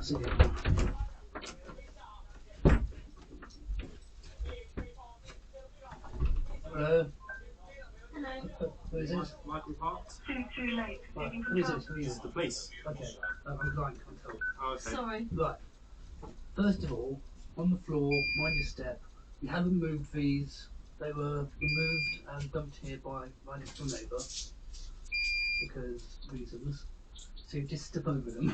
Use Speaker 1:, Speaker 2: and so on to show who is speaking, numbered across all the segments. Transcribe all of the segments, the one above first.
Speaker 1: see it. Hello.
Speaker 2: Hello.
Speaker 1: Who is this?
Speaker 3: Michael Hart.
Speaker 2: Too late.
Speaker 1: Right. Who is this? Who are you?
Speaker 3: This is the police.
Speaker 1: Okay. I'm blind, can't tell.
Speaker 3: Oh, okay.
Speaker 2: Sorry.
Speaker 1: Right. First of all, on the floor, mind your step. You haven't moved these. They were removed and dumped here by my next door neighbour because reasons. So you just step over them.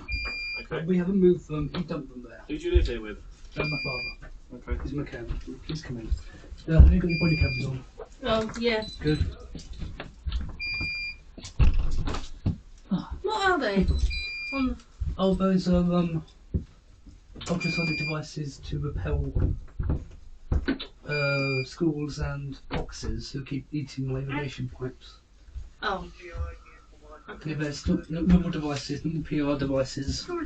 Speaker 3: Okay.
Speaker 1: But we haven't moved them. He dumped them there.
Speaker 3: Who do you live here with?
Speaker 1: And my father.
Speaker 3: Okay.
Speaker 1: He's a mechanic. Please come in. Have you got your body cameras on?
Speaker 2: Oh, yeah.
Speaker 1: Good.
Speaker 2: What are they?
Speaker 1: Oh, those are ultrasonic devices to repel schools and boxes who keep eating my irrigation pipes.
Speaker 2: Oh.
Speaker 1: Yeah, they're still normal devices, normal PR devices. You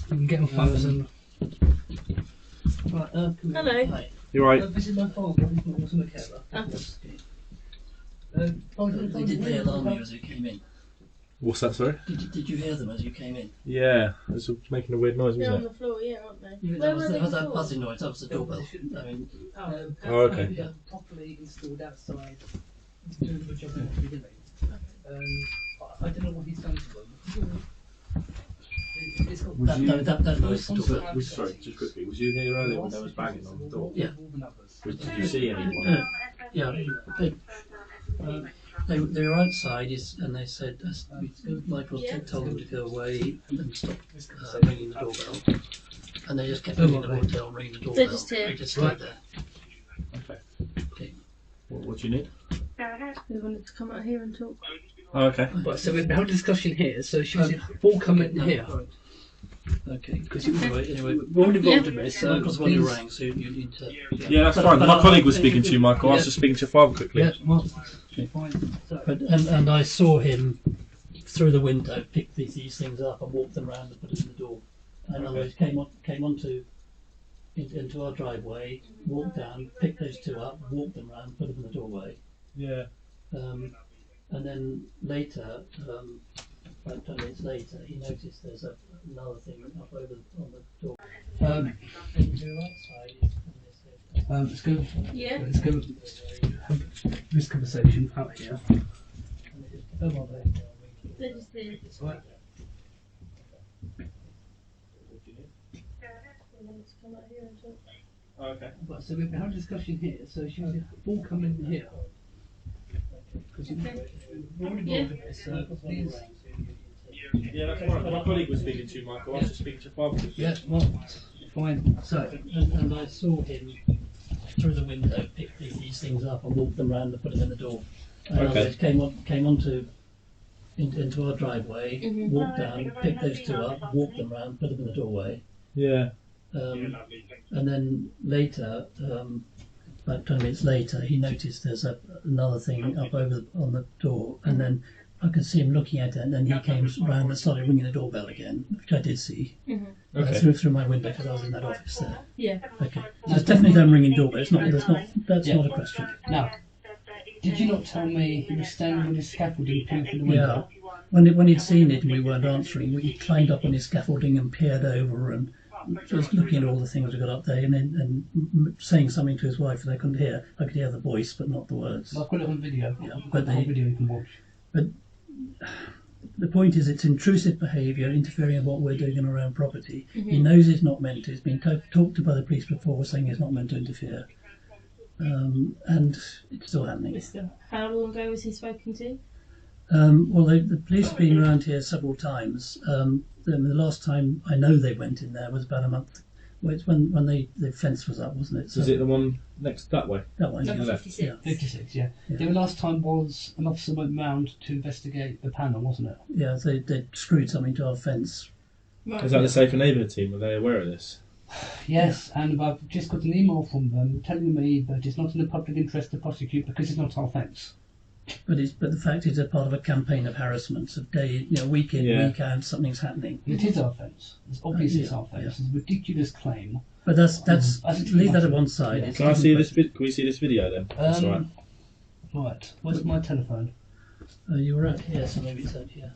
Speaker 1: can get on phones and. Right, come here.
Speaker 2: Hello.
Speaker 1: Hi.
Speaker 3: You're right.
Speaker 1: This is my father. He's also a carer.
Speaker 4: Did they alarm you as you came in?
Speaker 3: What's that, sorry?
Speaker 4: Did you hear them as you came in?
Speaker 3: Yeah, it's making a weird noise,
Speaker 2: They're on
Speaker 3: wasn't
Speaker 2: the floor, yeah, aren't they?
Speaker 4: Yeah,
Speaker 2: Where
Speaker 4: that
Speaker 2: were they
Speaker 4: was that
Speaker 2: before?
Speaker 4: buzzing noise. That was the doorbell. I mean,
Speaker 3: Oh, okay.
Speaker 1: Yeah, properly installed outside. Doing a good job at the beginning. I don't know what he's done to them. It's got
Speaker 4: that noise. The doorbell.
Speaker 3: Sorry, just quickly. Was you here earlier when there was banging on the door?
Speaker 4: Yeah.
Speaker 3: Did you see anyone?
Speaker 4: Yeah, they were outside, and they said Michael told them to go away and stop ringing the doorbell, and they just kept ringing the doorbell, ringing the doorbell.
Speaker 2: They're just here.
Speaker 4: They just stayed there.
Speaker 3: Okay.
Speaker 4: Okay.
Speaker 3: What do you need?
Speaker 2: We wanted to come out here and talk.
Speaker 3: Oh, okay.
Speaker 1: Right, so we've held a discussion here, so she was all coming here.
Speaker 4: Okay.
Speaker 1: Because
Speaker 4: Anyway,
Speaker 1: we're all involved in this, so
Speaker 4: Michael's the one who
Speaker 1: please.
Speaker 4: rang, so you need to.
Speaker 3: Yeah, that's fine. My colleague was speaking to you, Michael. I was just speaking to your father quickly.
Speaker 1: Yeah, well, fine. So,
Speaker 4: And I saw him through the window pick these things up and walk them around and put them in the door. And I came into our driveway, walked down, picked those two up, walked them around, put them in the doorway.
Speaker 3: Yeah.
Speaker 4: And then later, about 10 minutes later, he noticed there's another thing up over on the door.
Speaker 1: let's go.
Speaker 2: Yeah.
Speaker 1: Let's go. Have this conversation out here.
Speaker 2: They're just here.
Speaker 1: Right.
Speaker 2: We wanted to come out here and talk.
Speaker 3: Oh, okay.
Speaker 1: Right, so we've had a discussion here, so she was all coming here. Because we're all involved in this, so please.
Speaker 3: Yeah, that's fine. My colleague was speaking to you, Michael. I was just speaking to your father quickly.
Speaker 1: Yeah, well, fine. So,
Speaker 4: And I saw him through the window pick these things up and walk them around and put them in the door. And
Speaker 3: Okay.
Speaker 4: I came into our driveway, walked down, picked those two up, walked them around, put them in the doorway.
Speaker 3: Yeah.
Speaker 4: And then later, about 20 minutes later, he noticed there's another thing up over on the door, and then I could see him looking at it, and then he came round and started ringing the doorbell again, which I did see.
Speaker 3: Okay.
Speaker 4: Through my window because I was in that office there.
Speaker 2: Yeah.
Speaker 4: Okay. So it's definitely them ringing doorbell. That's not a question.
Speaker 1: now, did you not tell me he was standing on his scaffolding peering through the window?
Speaker 4: Yeah. When he'd seen it and we weren't answering, he climbed up on his scaffolding and peered over and just looking at all the things we got up there and saying something to his wife that I couldn't hear. I could hear the voice but not the words.
Speaker 1: I've got it on video.
Speaker 4: Yeah,
Speaker 1: I've got
Speaker 4: but
Speaker 1: the whole video you can watch.
Speaker 4: But the point is, it's intrusive behaviour, interfering in what we're doing on our own property. He knows he's not meant to. He's been talked to by the police before, saying he's not meant to interfere, and it's still happening.
Speaker 2: How long ago was he spoken to?
Speaker 4: Well, the police have been around here several times. The last time I know they went in there was about a month. Well, it's when the fence was up, wasn't it? So
Speaker 3: Is it the one next that way?
Speaker 4: that one?
Speaker 2: Number
Speaker 4: Yeah.
Speaker 2: 56.
Speaker 4: Yeah.
Speaker 1: 56, yeah.
Speaker 4: Yeah.
Speaker 1: The last time was an officer went round to investigate the panel, wasn't it?
Speaker 4: Yeah, they screwed something to our fence.
Speaker 2: Right.
Speaker 3: Is that the Safer Neighbourhood team? Were they aware of this?
Speaker 1: Yes, and I've just got an email from them telling me that it's not in the public interest to prosecute because it's not our offence.
Speaker 4: But the fact is, they're part of a campaign of harassment of week in,
Speaker 3: Yeah.
Speaker 4: week out, something's happening.
Speaker 1: It is our offence. It's obvious it's
Speaker 4: Yeah,
Speaker 1: our offence. It's a ridiculous claim.
Speaker 4: But that's
Speaker 1: I think
Speaker 4: leave that at
Speaker 1: we
Speaker 4: one side.
Speaker 1: yeah.
Speaker 4: It's
Speaker 3: Can I see
Speaker 4: different.
Speaker 3: this? Can we see this video then? That's all right.
Speaker 1: Right, where's my telephone?
Speaker 4: You were out here, so maybe it's out here.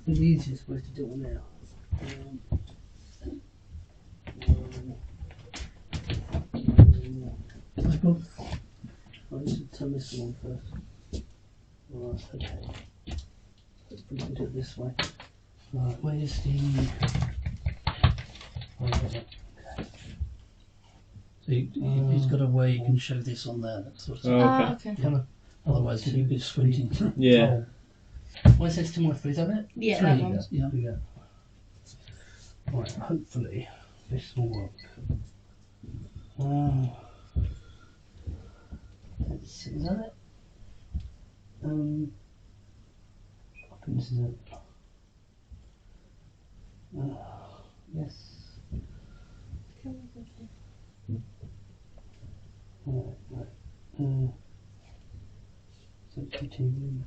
Speaker 1: The easiest way to do it now.
Speaker 4: Michael? I need to turn this on first. Right, okay. Let's put it this way. Right, where's the... Oh, okay. So he's got a way you can show this on there. That sort of
Speaker 3: Oh,
Speaker 2: Okay.
Speaker 4: yeah. Otherwise you'd be squinting.
Speaker 3: Yeah.
Speaker 1: Well, it says 2 more 3, is that it?
Speaker 2: Yeah,
Speaker 4: Three,
Speaker 2: that one.
Speaker 4: yeah. Right, hopefully this will work. Let's see, is that it? I think this is it. Yes. Right. So TV.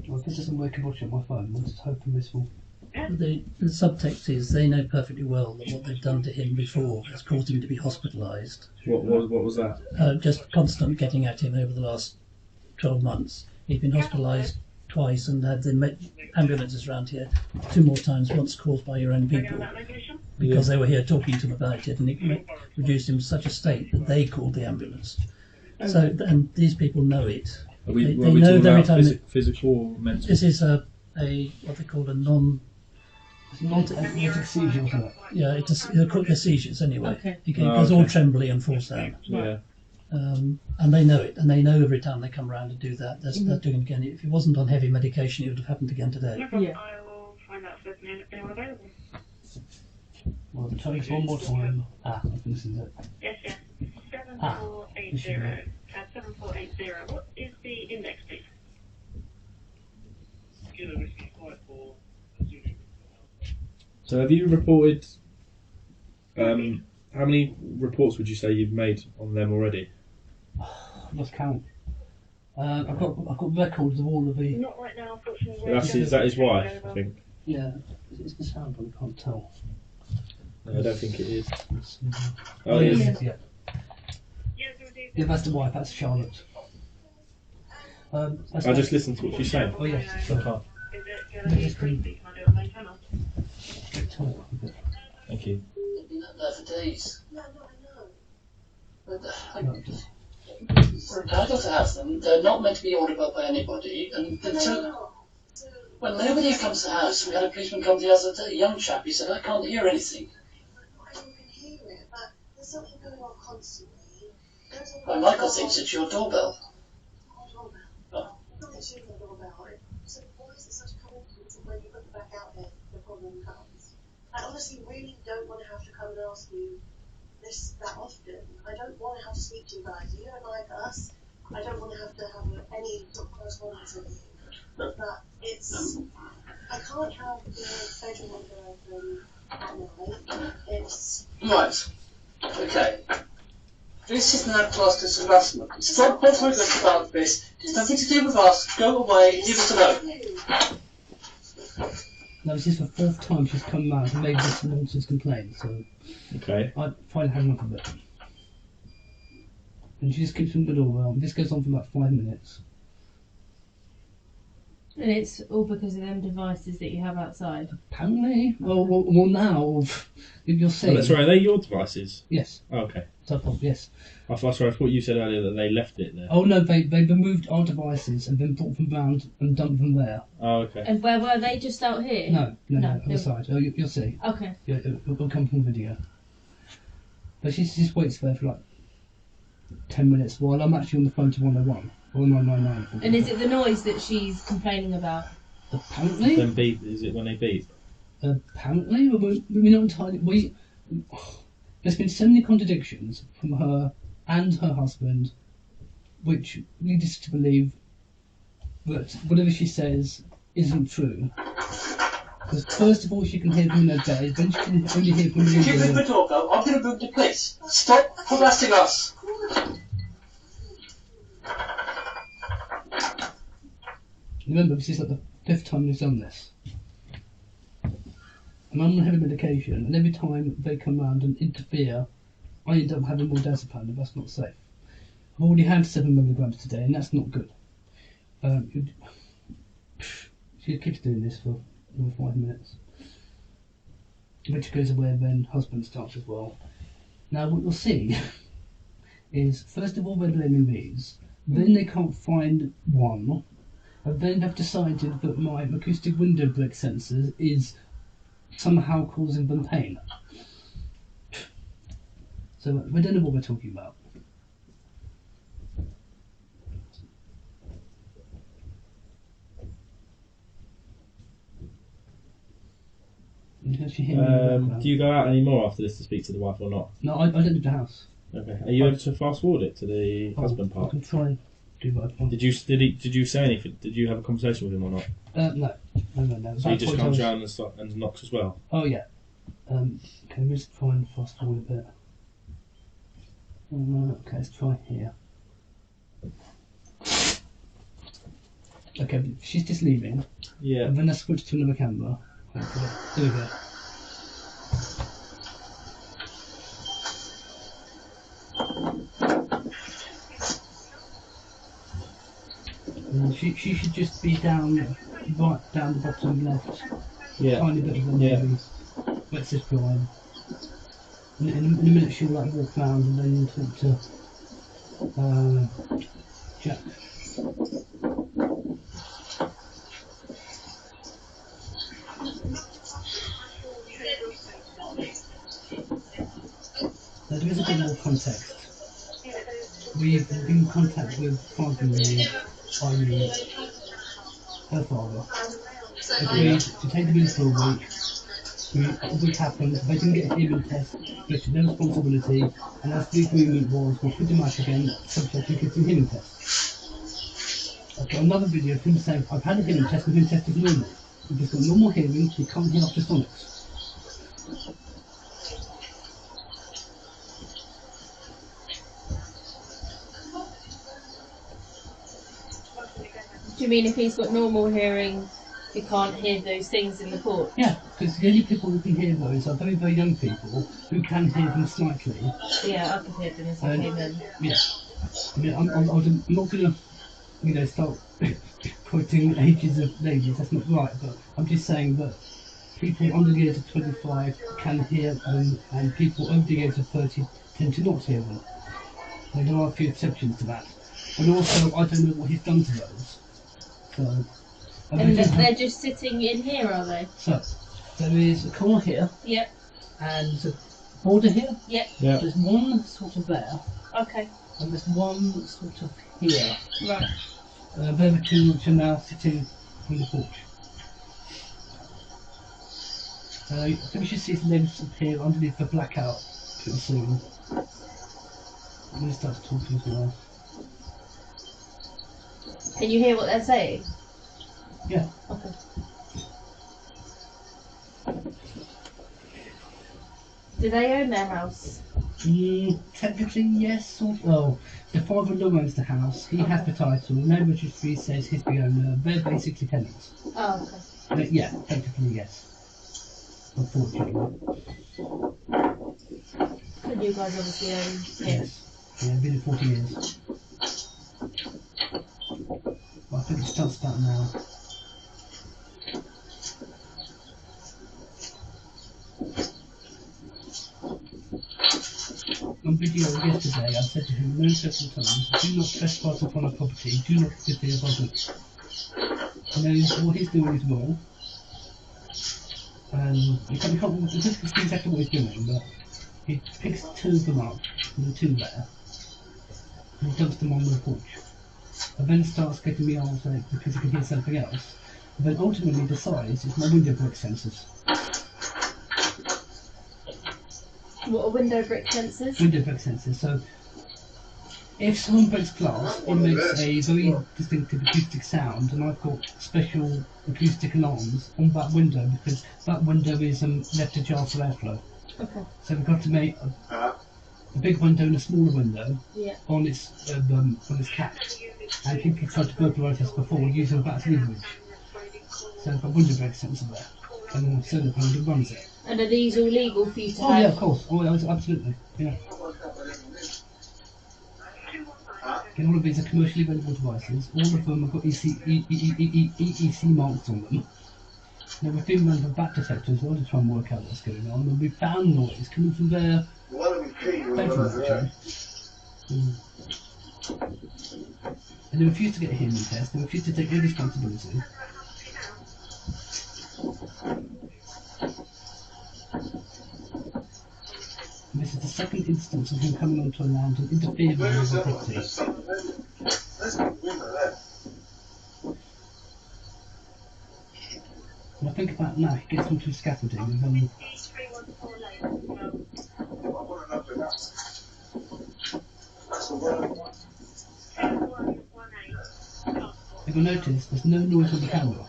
Speaker 4: Well, if this doesn't work, watch it on my phone. I'm just hoping this will. The subtext is they know perfectly well that what they've done to him before has caused him to be hospitalised.
Speaker 3: What was that?
Speaker 4: Just constant getting at him over the last 12 months. He's been hospitalised twice and had the ambulances around here 2 more times, once caused by your own people, because they were here talking to him about it, and it reduced him to such a state that they called the ambulance. So, and these people know it.
Speaker 3: Are we
Speaker 4: They know
Speaker 3: talking
Speaker 4: every
Speaker 3: about
Speaker 4: time
Speaker 3: physical or mental?
Speaker 4: this is a what they call a
Speaker 1: Non-epileptic seizure, wasn't it?
Speaker 4: yeah, they're called seizures anyway.
Speaker 2: Okay.
Speaker 4: It goes all trembly and falls down.
Speaker 3: Yeah.
Speaker 4: And they know it, and they know every time they come around to do that, they're doing it again. If it wasn't on heavy medication, it would have happened again today.
Speaker 2: Yeah.
Speaker 5: I will find out if there's anyone available.
Speaker 1: Well, try this one more time. I think this is it.
Speaker 5: Yes. 7480. 7480. What is the index, please?
Speaker 3: So have you reported? How many reports would you say you've made on them already?
Speaker 1: Lost count. I've got records of all of the.
Speaker 5: Not right now, unfortunately.
Speaker 3: That is wife, I think.
Speaker 1: Yeah, it's the sound, but I can't tell.
Speaker 3: No, I don't think it is.
Speaker 1: Oh,
Speaker 3: it is.
Speaker 1: yes, yeah.
Speaker 5: Yes, indeed.
Speaker 1: Yeah, that's the wife. That's Charlotte.
Speaker 3: I just listened to what she's saying.
Speaker 1: Oh yes.
Speaker 3: I can't.
Speaker 5: Is it going to be creepy? Can I do it on main channel?
Speaker 3: Thank you.
Speaker 4: They've been up there for days.
Speaker 5: No, I know.
Speaker 4: But
Speaker 1: No, just-
Speaker 4: we're entitled to have them. They're not meant to be ordered by anybody. And until when nobody comes to the house, we had a policeman come the other day, a young chap. He said, "I can't hear anything."
Speaker 6: I can hear it, but there's something going on constantly.
Speaker 4: Well, Michael thinks it's your doorbell.
Speaker 6: Doorbell.
Speaker 4: Oh.
Speaker 6: Not that you got doorbell. So why is it such a coincidence that when you put it back out there, the problem comes? I honestly really don't want to have to come and ask you this that often. I don't want to have to speak to you guys. You don't like us. I don't want to have any sort of correspondence with you. But it's, I can't have the bedroom window open at night. It's
Speaker 4: Right. Okay. This is now classed as harassment. Stop bothering us about this. It's nothing to do with us. Go away. Leave us alone.
Speaker 1: No, this is the 4th time she's come round and made this nonsense complaint, so
Speaker 3: Okay.
Speaker 1: I finally had enough of it. And she just keeps in the doorbell. This goes on for about 5 minutes.
Speaker 2: And it's all because of them devices that you have outside.
Speaker 1: Apparently, well now you'll see.
Speaker 3: Oh, sorry, are they your devices?
Speaker 1: Yes,
Speaker 3: Oh, okay.
Speaker 1: so yes.
Speaker 3: I thought you said earlier that they left it there.
Speaker 1: Oh no, they removed our devices and then brought them round and dumped them there.
Speaker 3: Oh, okay.
Speaker 2: And where were they? Just out here?
Speaker 1: No,
Speaker 2: No,
Speaker 1: other side. Oh, you'll see.
Speaker 2: Okay.
Speaker 1: Yeah, it'll come from video. But she just waits there for like 10 minutes while I'm actually on the phone to 101 or 999.
Speaker 2: And is it the noise that she's complaining about?
Speaker 1: Apparently.
Speaker 3: Then beep. Is it when they beep?
Speaker 1: Apparently, we're not entirely. There's been so many contradictions from her and her husband, which lead us to believe that whatever she says isn't true. Because first of all, she can hear them in their bed, then she can only hear from the
Speaker 4: If you ring the
Speaker 1: window.
Speaker 4: doorbell, I'm going to book the police. Stop harassing us.
Speaker 1: Remember, this is like the 5th time we've done this. And I'm on heavy medication, and every time they come round and interfere, I end up having more diazepam, and that's not safe. I've already had 7 milligrams today, and that's not good. She keeps doing this for another 5 minutes. Which goes away, then husband starts as well. Now what you'll see is, first of all, they're blaming these, then they can't find one, and then they've decided that my acoustic window break sensor is somehow causing them pain. So they don't know what we're talking about. You can actually hear me in the background.
Speaker 3: Do you go out anymore after this to speak to the wife or not?
Speaker 1: No, I don't leave the house.
Speaker 3: Okay. Are you able to fast forward it to the husband
Speaker 1: I
Speaker 3: part?
Speaker 1: can try and do what I want.
Speaker 3: Did you say anything? Did you have a conversation with him or not?
Speaker 1: No.
Speaker 3: So he just comes round and knocks as well.
Speaker 1: Oh yeah. Can we just try and fast forward a bit? Okay, let's try here. Okay, she's just leaving.
Speaker 3: Yeah.
Speaker 1: And then I switch to another camera. Hopefully. There we go. And she should just be down, right down the bottom left.
Speaker 3: Yeah.
Speaker 1: Tiny bit of the maybe. Let's just go on. In a minute she'll like walk around and then talk to Jack. Now there is a bit more context. We've been in contact with father-in-law, i.e. her father. Agreed to take them in for a week. A week happened, they didn't get a hearing test, they took their responsibility, and as the agreement was, we'll put them out again, subject to getting a hearing test. I've got another video of him saying, I've had a hearing test, the hearing test is normal. We've just got normal hearing, we can't hear ultrasonics.
Speaker 2: Do you mean if he's got normal hearing, he can't hear those things in the court?
Speaker 1: Yeah, because the only people who can hear those are very, very young people who can hear them slightly.
Speaker 2: Yeah, I can hear them as I came in.
Speaker 1: Yeah. I mean, I'm not going to, start quoting ages of ladies, that's not right, but I'm just saying that people under the age of 25 can hear them, and people over the age of 30 tend to not hear them. And there are a few exceptions to that. And also, I don't know what he's done to those. So,
Speaker 2: And they're just sitting in here, are they?
Speaker 1: So, there is a corner here,
Speaker 2: Yep.
Speaker 1: and there's a border here.
Speaker 2: Yep.
Speaker 3: Yeah.
Speaker 1: There's one sort of there,
Speaker 2: Okay.
Speaker 1: and there's one sort of here.
Speaker 2: Right.
Speaker 1: They're the two which are now sitting on the porch. I think we should see his legs appear underneath the blackout pretty soon. And he starts talking as well.
Speaker 2: Can you hear what they're saying?
Speaker 1: Yeah.
Speaker 2: Okay. Do they own their house?
Speaker 1: Technically, yes. Sort of. Oh, the father-in-law owns the house. He has the title. No registry says he's the owner. They're basically tenants.
Speaker 2: Oh, okay.
Speaker 1: But yeah, technically, yes. Unfortunately.
Speaker 2: But you guys obviously own it.
Speaker 1: Yes. Yeah, been here 40 years. Well, I think it starts about now. On video yesterday, I said to him no several times, do not trespass upon a property, do not interfere with others. He knows what he's doing is wrong. And you can't see exactly what he's doing, but he picks two of them up, from the two there, and he dumps them on the porch. And then starts getting me on because he can hear something else. And then ultimately decides it's my window brick sensors.
Speaker 2: What are window brick sensors?
Speaker 1: Window brick sensors. So if someone breaks glass, it makes a very distinctive acoustic sound, and I've got special acoustic alarms on that window because that window is left ajar for airflow.
Speaker 2: Okay.
Speaker 1: So we've got to make a big window and a smaller window
Speaker 2: Yeah.
Speaker 1: on its cap, and people tried to burglarise this before using that as leverage. So I've got window break sensor there, and then a solar panel that runs it.
Speaker 2: And are these all legal for you to
Speaker 1: Oh
Speaker 2: have?
Speaker 1: yeah, of course. Oh yeah, absolutely. Yeah. And all of these are commercially available devices. All of them have got EEC marks on them. Now we've been running for bat detectors as well to try and work out what's going on, and we found noise coming from there And they refuse to get a hearing test, they refuse to take any responsibility. And this is the second instance of him coming onto a land and interfering with the property. And I think about now, he gets onto scaffolding and then if you notice, there's no noise on the camera.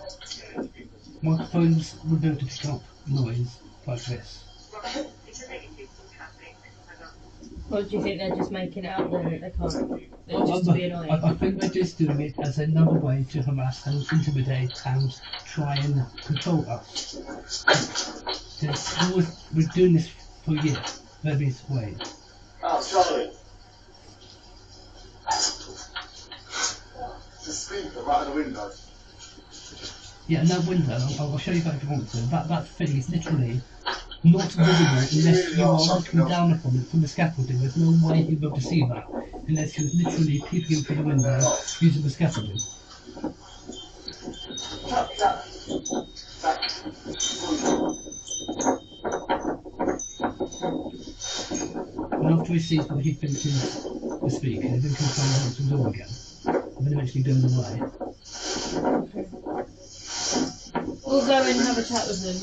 Speaker 1: Microphones would be able to pick up noise like this.
Speaker 2: Or do you think they're just making it out there that they can't? They're just to be annoying?
Speaker 1: I think they're just doing it as another way to harass and intimidate and try and control us. We're doing this for years, various ways.
Speaker 7: Oh, Charlie. The speaker right at the window.
Speaker 1: Yeah, and that window, I'll show you that if you want to. That thing is literally not visible unless you are looking down upon it from the scaffolding. There's no way you'll be able to see that unless you're literally peeping in through the window using the scaffolding. And after he sees what he thinks is the speaker, he then comes down and the door again. And then eventually goes away.
Speaker 2: We'll go and have a chat with them.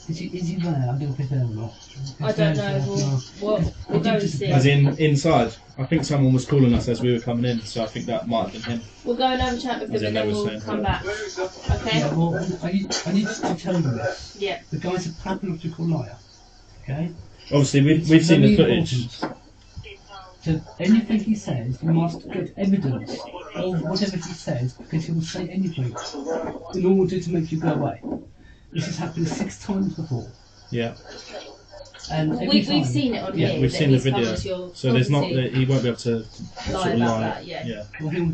Speaker 1: Is he there? I don't know if he's there or not.
Speaker 2: I don't know. We'll go and see.
Speaker 3: As in inside. I think someone was calling us as we were coming in, so I think that might have been him.
Speaker 2: We'll go and have a chat with them and then we'll come back. Okay?
Speaker 1: Yeah, well, I need to tell you this.
Speaker 2: Yeah.
Speaker 1: The guy's a pathological liar. Okay?
Speaker 3: Obviously, we've seen the footage.
Speaker 1: Important. So anything he says, you must get evidence of whatever he says, because he will say anything in order to make you go away. This has happened 6 times before.
Speaker 3: Yeah.
Speaker 1: And
Speaker 2: Well,
Speaker 1: every time,
Speaker 2: we've seen it on
Speaker 3: Yeah,
Speaker 2: here.
Speaker 3: we've
Speaker 2: that
Speaker 3: seen the
Speaker 2: he's
Speaker 3: video.
Speaker 2: promised you'll
Speaker 3: So there's not
Speaker 2: obviously
Speaker 3: he won't be able to
Speaker 2: lie
Speaker 3: sort of
Speaker 2: about
Speaker 3: lie.
Speaker 2: that, yeah.
Speaker 1: well, he'll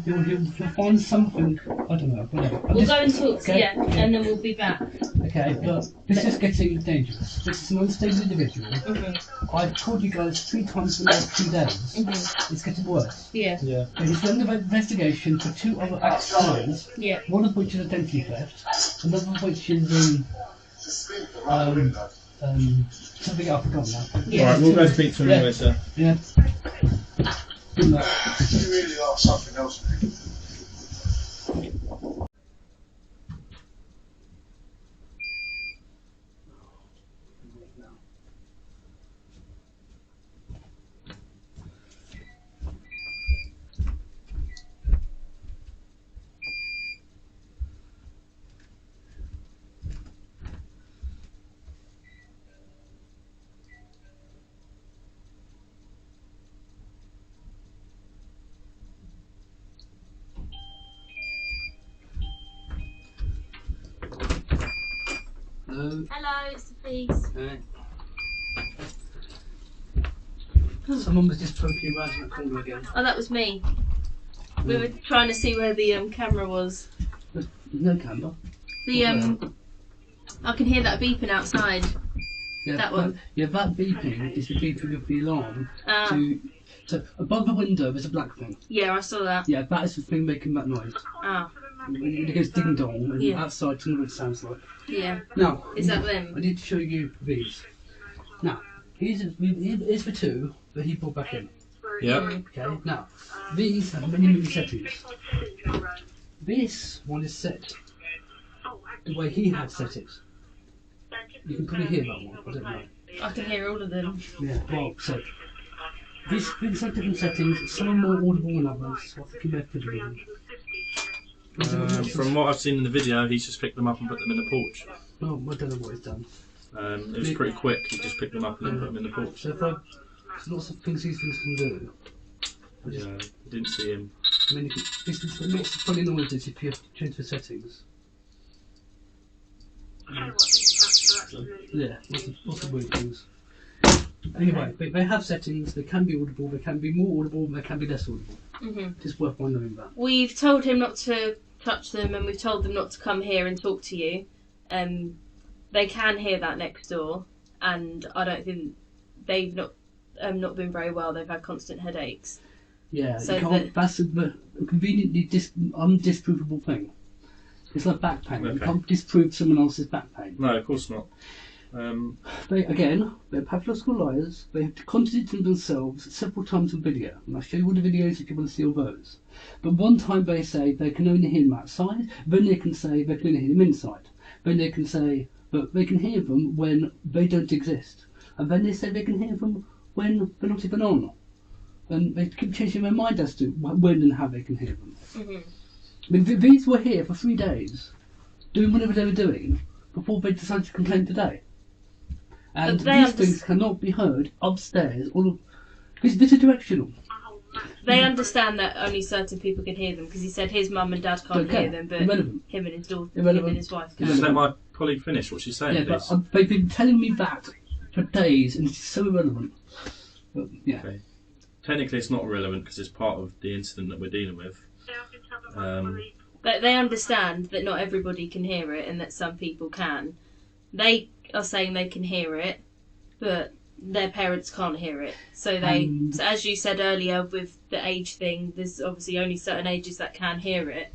Speaker 1: find something, I don't know, whatever.
Speaker 2: We'll go and talk,
Speaker 1: Okay.
Speaker 2: yeah, and then we'll be back.
Speaker 1: Okay, but this is getting dangerous. This is an unstable individual.
Speaker 2: Mm-hmm.
Speaker 1: I've called you guys 3 times in the last 2 days.
Speaker 2: Mm-hmm.
Speaker 1: It's getting worse.
Speaker 2: Yeah,
Speaker 3: Yeah.
Speaker 1: Okay, he's under investigation for 2 other acts of crimes,
Speaker 2: yeah.
Speaker 1: one of which is identity theft, another of which is
Speaker 7: The speaker right at the window.
Speaker 1: something I've forgotten now.
Speaker 2: Yeah.
Speaker 3: Alright, we'll go speak to him anyway, sir.
Speaker 1: Yeah. Good luck.
Speaker 7: You really are something else, mate.
Speaker 1: Hello.
Speaker 2: Hello, it's the police.
Speaker 1: Alright. Someone was just poking around in the corner again.
Speaker 2: Oh, that was me. We were trying to see where the camera was.
Speaker 1: There's no camera.
Speaker 2: The I can hear that beeping outside.
Speaker 1: Yeah,
Speaker 2: That one.
Speaker 1: Yeah, that beeping is the beeping of the alarm.
Speaker 2: Ah.
Speaker 1: So above the window there's a black thing.
Speaker 2: Yeah, I saw that.
Speaker 1: Yeah, that is the thing making that noise.
Speaker 2: Ah,
Speaker 1: It goes ding dong, and
Speaker 2: Yeah.
Speaker 1: outside to know what it sounds like.
Speaker 2: yeah.
Speaker 1: Now,
Speaker 2: Is that them?
Speaker 1: I need to show you these. Now, here's the 2 that he brought back in.
Speaker 3: Yeah.
Speaker 1: Okay, now, these have many settings. This one is set the way he had set it. You can probably hear that one, I don't know.
Speaker 2: I can hear all of them.
Speaker 1: Yeah, well, so these have different settings, some are more audible than others, so I think you may have to do them.
Speaker 3: From what I've seen in the video, he's just picked them up and put them in the porch.
Speaker 1: Oh, I don't know what he's done.
Speaker 3: It was pretty quick. He just picked them up and then put them in the porch.
Speaker 1: So if there's lots of things these things can do.
Speaker 3: Yeah, didn't see him.
Speaker 1: I mean, this makes funny noises if you change the settings. Yeah, lots of weird things. Anyway, they have settings, they can be audible, they can be more audible, they can be less audible.
Speaker 2: Mhm.
Speaker 1: It's worth knowing that.
Speaker 2: We've told him not to touch them, and we've told them not to come here and talk to you. They can hear that next door, and I don't think they've not been very well. They've had constant headaches.
Speaker 1: Yeah,
Speaker 2: So
Speaker 1: you can't, that's a conveniently undisprovable thing. It's like back pain. You
Speaker 3: Okay.
Speaker 1: can't disprove someone else's back pain.
Speaker 3: No, of course not.
Speaker 1: They're pathological liars. They have contradicted themselves several times on video. And I'll show you all the videos if you want to see all those. But one time they say they can only hear them outside, then they can say they can only hear them inside. Then they can say that they can hear them when they don't exist. And then they say they can hear them when they're not even on. And they keep changing their mind as to when and how they can hear them.
Speaker 2: Mm-hmm.
Speaker 1: I mean, these were here for 3 days, doing whatever they were doing, before they decided to complain today. And these things cannot be heard upstairs. This is directional.
Speaker 2: They understand that only certain people can hear them, because he said his mum and dad can't hear them, but
Speaker 1: Irrelevant.
Speaker 2: him and his daughter,
Speaker 1: Irrelevant.
Speaker 2: him and his wife can.
Speaker 3: Just let my colleague finish what she's saying,
Speaker 1: Yeah,
Speaker 3: please.
Speaker 1: but they've been telling me that for days, and it's so irrelevant. But, yeah.
Speaker 3: Okay. Technically, it's not relevant because it's part of the incident that we're dealing with.
Speaker 2: But they understand that not everybody can hear it, and that some people can. They are saying they can hear it, but their parents can't hear it. So so as you said earlier with the age thing, there's obviously only certain ages that can hear it.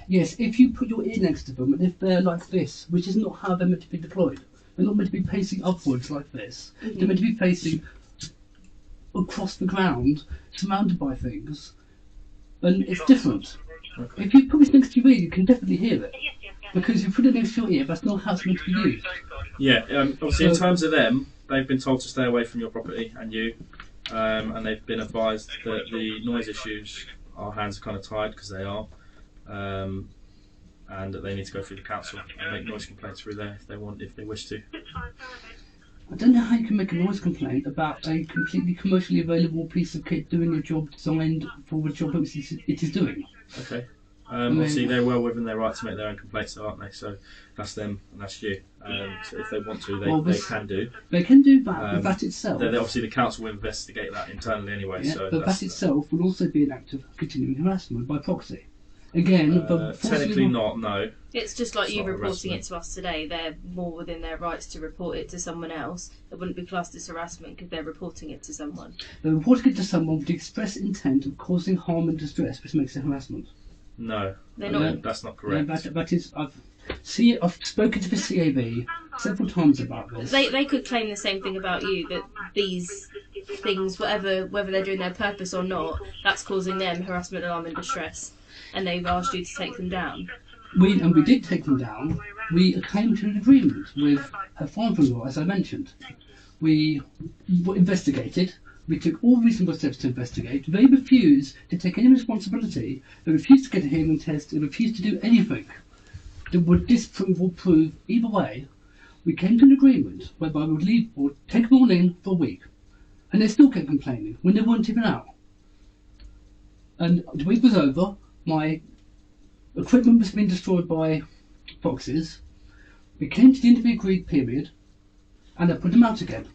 Speaker 1: Yes, if you put your ear next to them, and if they're like this, which is not how they're meant to be deployed. They're not meant to be facing upwards like this.
Speaker 2: Mm-hmm.
Speaker 1: They're meant to be facing across the ground, surrounded by things, and it's different.
Speaker 3: Okay.
Speaker 1: If you put this next to your ear, you can definitely hear it. Because you put it next to your ear, that's not how it's meant to be used.
Speaker 3: Yeah, obviously in terms of them, they've been told to stay away from your property and you, and they've been advised that the noise issues, our hands are kind of tied because they are, and that they need to go through the council and make noise complaints through there if they wish to.
Speaker 1: I don't know how you can make a noise complaint about a completely commercially available piece of kit doing a job designed for the job it is doing.
Speaker 3: Okay. Obviously, they're well within their right to make their own complaints, though, aren't they? So that's them and that's you. So if they want to, they can do.
Speaker 1: They can do that, but that itself.
Speaker 3: Obviously, the council will investigate that internally anyway.
Speaker 1: Yeah,
Speaker 3: so
Speaker 1: but that itself will also be an act of continuing harassment by proxy. Again,
Speaker 3: technically not. No.
Speaker 2: It's just like
Speaker 3: It's
Speaker 2: you
Speaker 3: not
Speaker 2: reporting
Speaker 3: harassment.
Speaker 2: it to us today. They're more within their rights to report it to someone else. It wouldn't be classed as harassment because they're reporting it to someone.
Speaker 1: They're reporting it to someone with the express intent of causing harm and distress, which makes it harassment.
Speaker 3: No,
Speaker 2: They're not.
Speaker 3: that's not correct.
Speaker 1: That is, I've spoken to the CAB several times about this.
Speaker 2: They could claim the same thing about you, that these things, whether they're doing their purpose or not, that's causing them harassment, alarm and distress. And they've asked you to take them down.
Speaker 1: We did take them down. We came to an agreement with her father-in-law, as I mentioned. We investigated. We took all reasonable steps to investigate. They refused to take any responsibility. They refused to get a hearing test. They refused to do anything that would disprove or prove either way. We came to an agreement whereby we would leave or take them all in for a week. And they still kept complaining when they weren't even out. And the week was over. My equipment was being destroyed by foxes. We came to the end of the agreed period, and I put them out again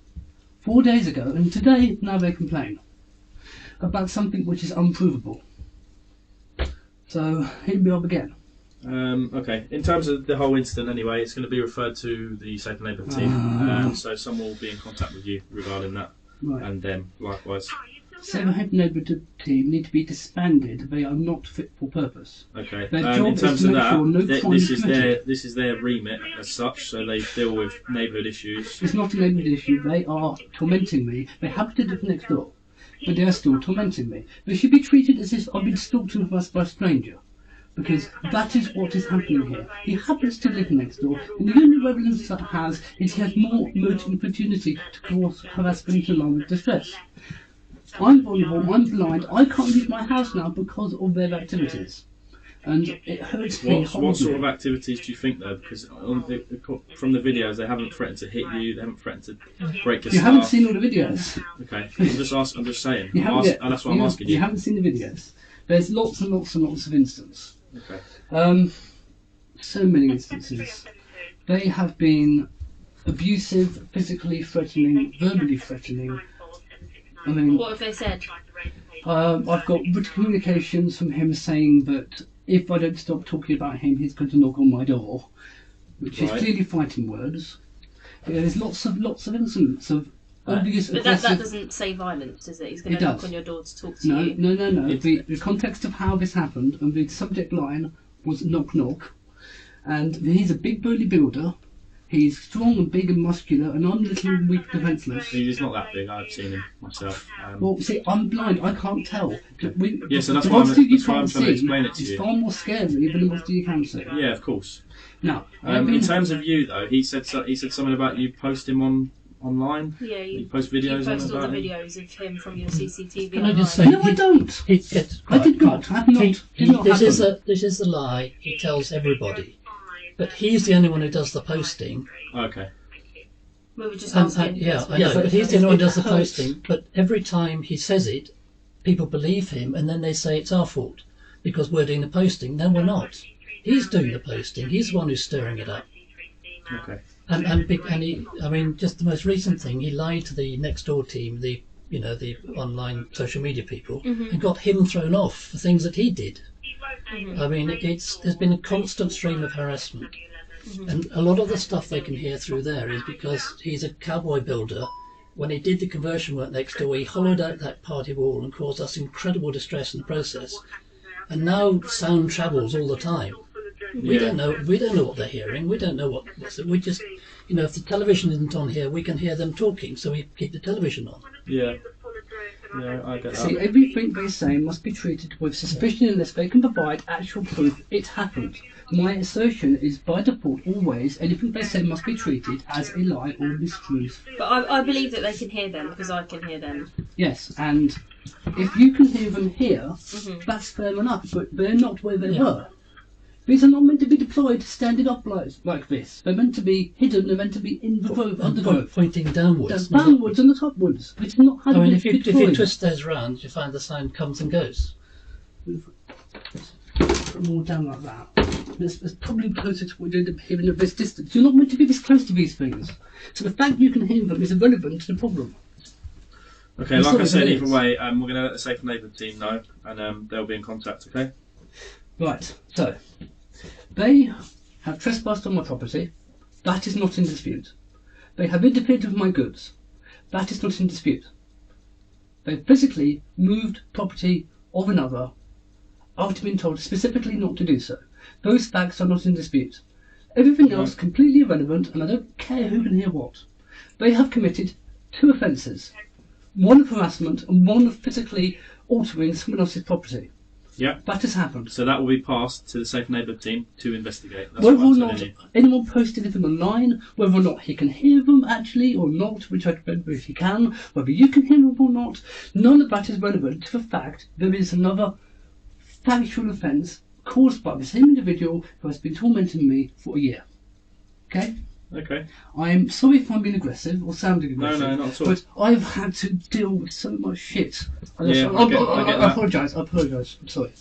Speaker 1: 4 days ago, and today now they complain about something which is unprovable. So here we are again.
Speaker 3: Okay, in terms of the whole incident anyway, it's going to be referred to the Safe Neighbourhood team, so someone will be in contact with you regarding that,
Speaker 1: Right.
Speaker 3: and them likewise.
Speaker 1: Seven Neighbourhood team need to be disbanded. They are not fit for purpose.
Speaker 3: Okay,
Speaker 1: Their job
Speaker 3: in
Speaker 1: is
Speaker 3: terms
Speaker 1: to
Speaker 3: of
Speaker 1: make
Speaker 3: that,
Speaker 1: sure no crime
Speaker 3: this
Speaker 1: is
Speaker 3: is
Speaker 1: committed.
Speaker 3: this is their remit as such, so they deal with neighbourhood issues.
Speaker 1: It's not a neighbourhood issue. They are tormenting me. They happen to live next door, but they are still tormenting me. They should be treated as if I've been stalked and harassed by a stranger, because that is what is happening here. He happens to live next door, and the only relevance that has is he has more motive and opportunity to cause harassment, alarm, and distress. I'm vulnerable, I'm blind, I can't leave my house now because of their activities. And it hurts me
Speaker 3: What
Speaker 1: horribly.
Speaker 3: sort of activities do you think though? Because from the videos, they haven't threatened to hit you, they haven't threatened to break your
Speaker 1: You
Speaker 3: stuff.
Speaker 1: haven't seen all the videos.
Speaker 3: Okay, I'm just saying.
Speaker 1: You haven't yet.
Speaker 3: And that's what I'm asking
Speaker 1: You
Speaker 3: you.
Speaker 1: haven't seen the videos. There's lots and lots and lots of instances.
Speaker 3: Okay.
Speaker 1: So many instances. They have been abusive, physically threatening, verbally threatening. I mean,
Speaker 2: What have they said?
Speaker 1: I've got written communications from him saying that if I don't stop talking about him, he's going to knock on my door, which is
Speaker 3: Right.
Speaker 1: clearly fighting words. There's lots of incidents of obvious
Speaker 2: But that
Speaker 1: aggressive...
Speaker 2: doesn't say violence, does it? He's going
Speaker 1: It
Speaker 2: to knock
Speaker 1: does.
Speaker 2: on your door to talk to
Speaker 1: No,
Speaker 2: you.
Speaker 1: no. The context of how this happened and the subject line was knock knock. And he's a big burly builder. He's strong and big and muscular, and I'm little and weak, defenceless.
Speaker 3: He's not that big. I've seen him myself.
Speaker 1: Well, see, I'm blind. I can't tell.
Speaker 3: Yeah, so that's
Speaker 1: the
Speaker 3: why I'm
Speaker 1: monster you
Speaker 3: trying
Speaker 1: can't
Speaker 3: to
Speaker 1: see
Speaker 3: explain it to
Speaker 1: is
Speaker 3: you.
Speaker 1: far more scary than the monster you can see.
Speaker 3: Yeah, of course.
Speaker 1: Now,
Speaker 3: In terms of you though, he said something about you post him online.
Speaker 2: Yeah,
Speaker 3: You post videos
Speaker 2: you
Speaker 3: on
Speaker 2: post all the
Speaker 3: about him?
Speaker 2: videos of him from your CCTV.
Speaker 4: Can I
Speaker 2: online.
Speaker 4: just say?
Speaker 1: no, I don't. I did not. I have not. Did not
Speaker 4: This
Speaker 1: happen.
Speaker 4: is the lie he tells everybody, but he's the only one who does the posting.
Speaker 3: Okay.
Speaker 2: We were just
Speaker 4: And,
Speaker 2: asking.
Speaker 4: yeah, I
Speaker 1: Yeah,
Speaker 4: know,
Speaker 1: but
Speaker 4: but he's the only one who does the
Speaker 1: it hurts.
Speaker 4: posting. But every time he says it, people believe him, and then they say it's our fault because we're doing the posting. No, we're not. He's doing the posting. He's the one who's stirring it up.
Speaker 3: Okay.
Speaker 4: And he, I mean, just the most recent thing, he lied to the next door team, the online social media people, and got him thrown off for things that he did. I mean, there's been a constant stream of harassment. And a lot of the stuff they can hear through there is because he's a cowboy builder. When he did the conversion work next door, he hollowed out that party wall and caused us incredible distress in the process. And now sound travels all the time. We don't know what they're hearing. We don't know what's it. We just, if the television isn't on here, we can hear them talking, so we keep the television on.
Speaker 3: Yeah. Yeah, I get that.
Speaker 1: See, everything they say must be treated with suspicion unless they can provide actual proof it happened. My assertion is by default always anything they say must be treated as a lie or mistruth.
Speaker 2: But I believe that they can hear them because I can hear them.
Speaker 1: Yes, and if you can hear them here, that's fair enough, but they're not where they were. These are not meant to be deployed standing up like this. They're meant to be hidden, they're meant to be in the grove, undergrowth.
Speaker 4: Pointing downwards.
Speaker 1: Downwards and not upwards. It's not how
Speaker 4: I mean,
Speaker 1: to
Speaker 4: if you twist those round, you find the sound comes and goes.
Speaker 1: Put them all down like that. It's probably closer to what you end up hearing at this distance. You're not meant to be this close to these things. So the fact you can hear them is irrelevant to the problem.
Speaker 3: Okay, like I said, either way, we're going to let the Safe Neighbour team know, and they'll be in contact, okay?
Speaker 1: Right, so, they have trespassed on my property. That is not in dispute. They have interfered with my goods. That is not in dispute. They physically moved property of another after being told specifically not to do so. Those facts are not in dispute. Everything else completely irrelevant, and I don't care who can hear what. They have committed 2 offences. One of harassment and one of physically altering someone else's property.
Speaker 3: Yeah.
Speaker 1: That has happened.
Speaker 3: So that will be passed to the Safe Neighbour team to investigate. That's
Speaker 1: Whether
Speaker 3: what
Speaker 1: or
Speaker 3: I'm
Speaker 1: not
Speaker 3: telling you.
Speaker 1: anyone posted anything online, whether or not he can hear them actually or not, which I don't know if he can, whether you can hear them or not, none of that is relevant to the fact there is another factual offence caused by the same individual who has been tormenting me for a year. Okay?
Speaker 3: Okay.
Speaker 1: I'm sorry if I'm being aggressive or sounding aggressive.
Speaker 3: No, not at all.
Speaker 1: But I've had to deal with so much shit.
Speaker 3: Yeah, I get that.
Speaker 1: apologise. I'm sorry.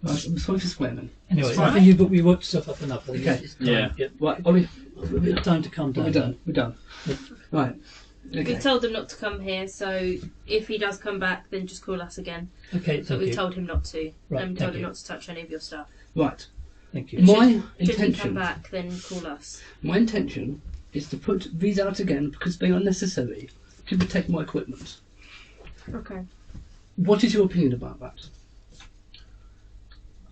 Speaker 1: I'm sorry for swearing.
Speaker 4: Anyway,
Speaker 3: It's
Speaker 4: I
Speaker 3: fine.
Speaker 4: think we worked stuff up enough. I think
Speaker 1: Okay.
Speaker 4: it's time,
Speaker 3: Yeah.
Speaker 1: Right, are we?
Speaker 4: It's time to calm down.
Speaker 1: We're done. Right.
Speaker 2: We
Speaker 1: Okay.
Speaker 2: told them not to come here, so if he does come back, then just call us again.
Speaker 4: Okay,
Speaker 2: But
Speaker 4: thank
Speaker 2: we
Speaker 4: you.
Speaker 2: told him not to,
Speaker 4: Right,
Speaker 2: and
Speaker 4: thank
Speaker 2: told him
Speaker 4: you.
Speaker 2: not to touch any of your stuff.
Speaker 1: Right.
Speaker 4: Thank you.
Speaker 1: My
Speaker 2: Should he come
Speaker 1: intention.
Speaker 2: back, then call us.
Speaker 1: My intention is to put these out again because they are necessary to protect my equipment.
Speaker 2: Okay.
Speaker 1: What is your opinion about that?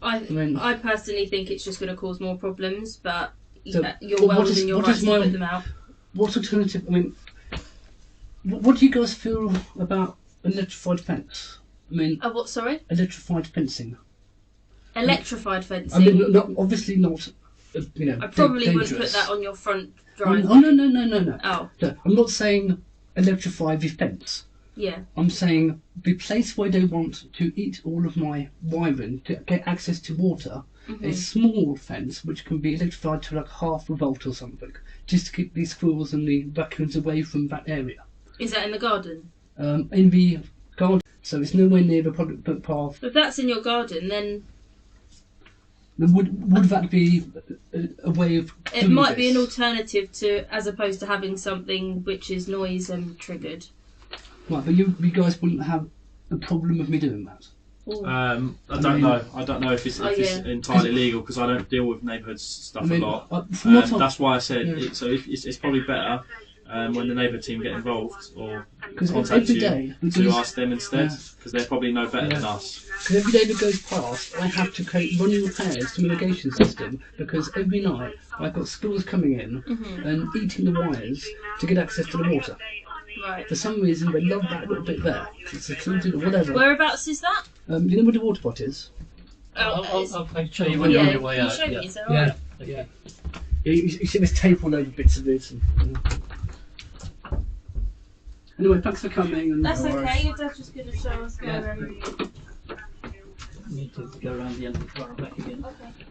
Speaker 2: I
Speaker 1: mean-
Speaker 2: I personally think it's just going to cause more problems, but
Speaker 1: So,
Speaker 2: you're
Speaker 1: but
Speaker 2: well
Speaker 1: what is-
Speaker 2: within your
Speaker 1: what
Speaker 2: rights
Speaker 1: is
Speaker 2: to
Speaker 1: my-
Speaker 2: put them out.
Speaker 1: What alternative? I mean, what do you guys feel about electrified fence? I mean,
Speaker 2: What? Sorry,
Speaker 1: electrified fencing.
Speaker 2: electrified fencing.
Speaker 1: I mean, obviously not.
Speaker 2: I probably wouldn't put
Speaker 1: dangerous.
Speaker 2: that on your front
Speaker 1: Oh
Speaker 2: driveway.
Speaker 1: no.
Speaker 2: Oh,
Speaker 1: No, I'm not saying electrify the fence.
Speaker 2: yeah.
Speaker 1: I'm saying the place where they want to eat all of my wiring to get access to water, a small fence which can be electrified to like half a volt or something, just to keep the squirrels and the raccoons away from that area.
Speaker 2: Is that in the garden?
Speaker 1: In the garden, so it's nowhere near the public path.
Speaker 2: If that's in your garden, then
Speaker 1: Then would that be a way of
Speaker 2: it
Speaker 1: doing
Speaker 2: might be an
Speaker 1: this?
Speaker 2: alternative to, as opposed to having something which is noise triggered.
Speaker 1: Right, but you guys wouldn't have a problem with me doing that.
Speaker 3: I don't know. I don't know if it's
Speaker 2: yeah.
Speaker 3: entirely legal because I don't deal with neighbourhood stuff
Speaker 1: I mean,
Speaker 3: a lot.
Speaker 1: from what I-
Speaker 3: That's why I said
Speaker 1: Yeah.
Speaker 3: so. It's probably better when the neighbour team get involved or
Speaker 1: Because
Speaker 3: contact
Speaker 1: every
Speaker 3: you
Speaker 1: day,
Speaker 3: to ask them instead,
Speaker 1: Yeah.
Speaker 3: because they probably know better than
Speaker 1: Yeah.
Speaker 3: us.
Speaker 1: Because every day that goes past, I have to create running repairs to my mitigation system, because every night I've got schools coming in and eating the wires to get access to the water.
Speaker 2: Right.
Speaker 1: For some reason, they love that little bit there. It's secluded or whatever.
Speaker 2: Whereabouts is that?
Speaker 1: You know where the water pot is?
Speaker 4: I'll show you when you're on your way
Speaker 2: can you
Speaker 4: out.
Speaker 2: show me?
Speaker 4: Yeah.
Speaker 2: Is that alright?
Speaker 1: Yeah. You see this tape all over bits of this. Anyway, thanks for coming. And
Speaker 2: That's okay. Your dad's just going to show us where.
Speaker 4: Need to go around the end of the car and back again.
Speaker 2: Okay.